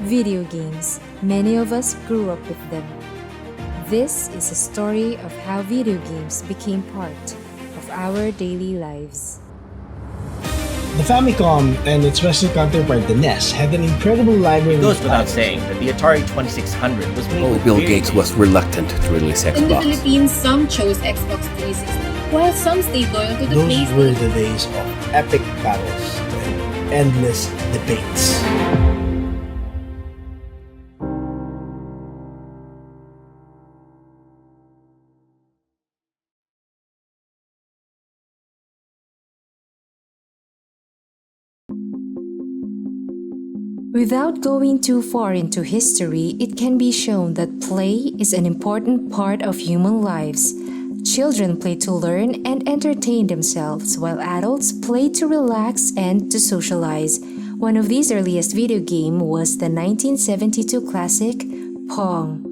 Video games. Many of us grew up with them. This is a story of how video games became part of our daily lives. The Famicom and its Western counterpart, the NES, had an incredible library. It goes without saying that the Atari 2600 was made with Bill very Gates was reluctant to release In the Xbox. Philippines, some chose Xbox 360, while some stayed loyal to the Those PlayStation. were the days of epic battles and endless debates. Without going too far into history, it can be shown that play is an important part of human lives. Children play to learn and entertain themselves, while adults play to relax and to socialize. One of these earliest video games was the 1972 classic Pong.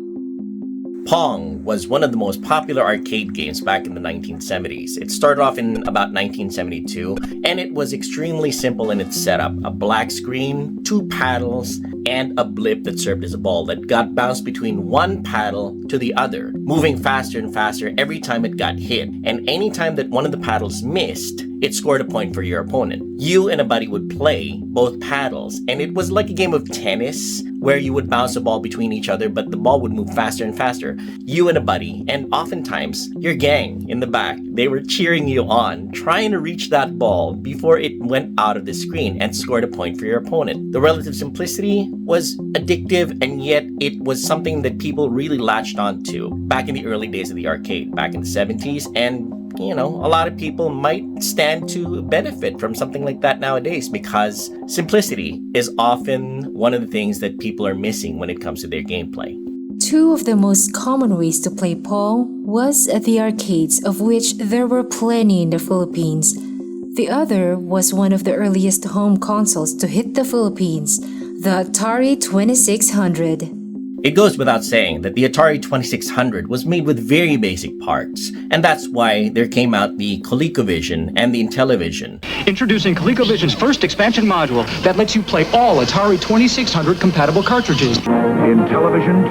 Pong was one of the most popular arcade games back in the 1970s. It started off in about 1972, and it was extremely simple in its setup. A black screen, two paddles, and a blip that served as a ball that got bounced between one paddle to the other, moving faster and faster every time it got hit. And any time that one of the paddles missed, it scored a point for your opponent. You and a buddy would play both paddles, and it was like a game of tennis where you would bounce a ball between each other, but the ball would move faster and faster. You and a buddy, and oftentimes your gang in the back, they were cheering you on, trying to reach that ball before it went out of the screen and scored a point for your opponent. The relative simplicity was addictive, and yet it was something that people really latched onto back in the early days of the arcade, back in the 70s, and a lot of people might stand to benefit from something like that nowadays because simplicity is often one of the things that people are missing when it comes to their gameplay. Two of the most common ways to play Pong was at the arcades, of which there were plenty in the Philippines. The other was one of the earliest home consoles to hit the Philippines, the Atari 2600. It goes without saying that the Atari 2600 was made with very basic parts, and that's why there came out the ColecoVision and the Intellivision. Introducing ColecoVision's first expansion module that lets you play all Atari 2600 compatible cartridges. In Television 2,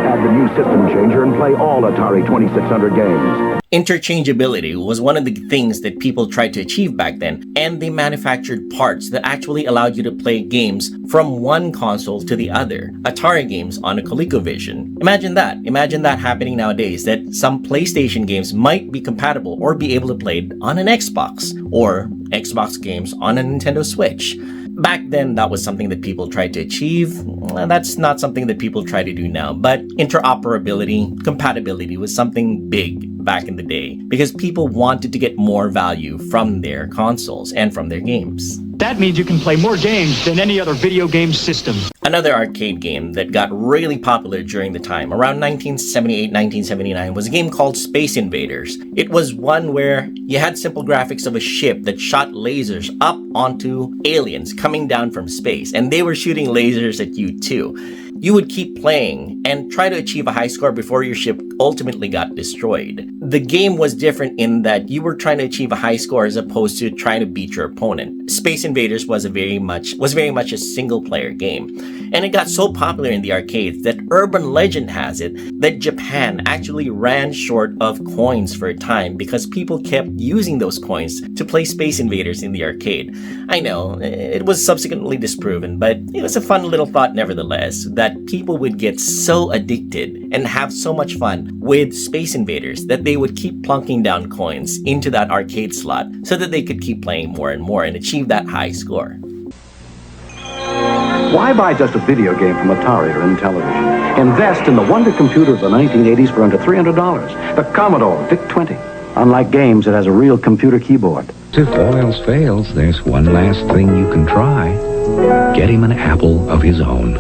add the new system changer and play all Atari 2600 games. Interchangeability was one of the things that people tried to achieve back then, and they manufactured parts that actually allowed you to play games from one console to the other. Atari games on a ColecoVision. Imagine that. Imagine that happening nowadays, that some PlayStation games might be compatible or be able to play on an Xbox, or Xbox games on a Nintendo Switch. Back then, that was something that people tried to achieve. That's not something that people try to do now, but interoperability, compatibility was something big back in the day because people wanted to get more value from their consoles and from their games. That means you can play more games than any other video game system. Another arcade game that got really popular during the time, around 1978-1979, was a game called Space Invaders. It was one where you had simple graphics of a ship that shot lasers up onto aliens coming down from space, and they were shooting lasers at you too. You would keep playing and try to achieve a high score before your ship ultimately got destroyed. The game was different in that you were trying to achieve a high score as opposed to trying to beat your opponent. Space Invaders was very much a single-player game, and it got so popular in the arcades that urban legend has it that Japan actually ran short of coins for a time because people kept using those coins to play Space Invaders in the arcade. I know, it was subsequently disproven, but it was a fun little thought nevertheless, that people would get so addicted and have so much fun with Space Invaders that they would keep plunking down coins into that arcade slot so that they could keep playing more and more and achieve that high score. Why buy just a video game from Atari or Intellivision? Invest in the wonder computer of the 1980s for under $300, the Commodore VIC-20. Unlike games, it has a real computer keyboard. If all else fails, there's one last thing you can try. Get him an Apple of his own.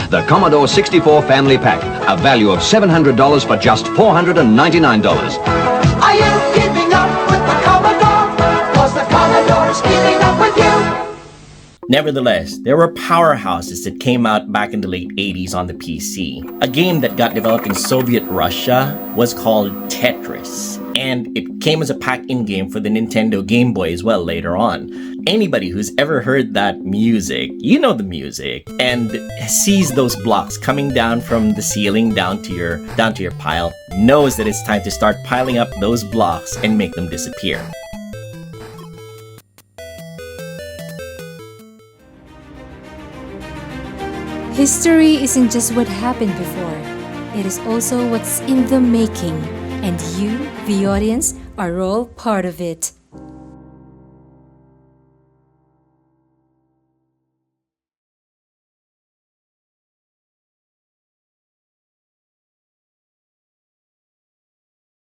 The Commodore 64 Family Pack, a value of $700 for just $499. Are you keeping up with the Commodore? 'Cause the Commodore's keeping up with you. Nevertheless, there were powerhouses that came out back in the late 80s on the PC. A game that got developed in Soviet Russia was called Tetris, and it came as a pack-in game for the Nintendo Game Boy as well later on. Anybody who's ever heard that music, you know the music, and sees those blocks coming down from the ceiling down to your pile, knows that it's time to start piling up those blocks and make them disappear. History isn't just what happened before, it is also what's in the making, and you, the audience, are all part of it.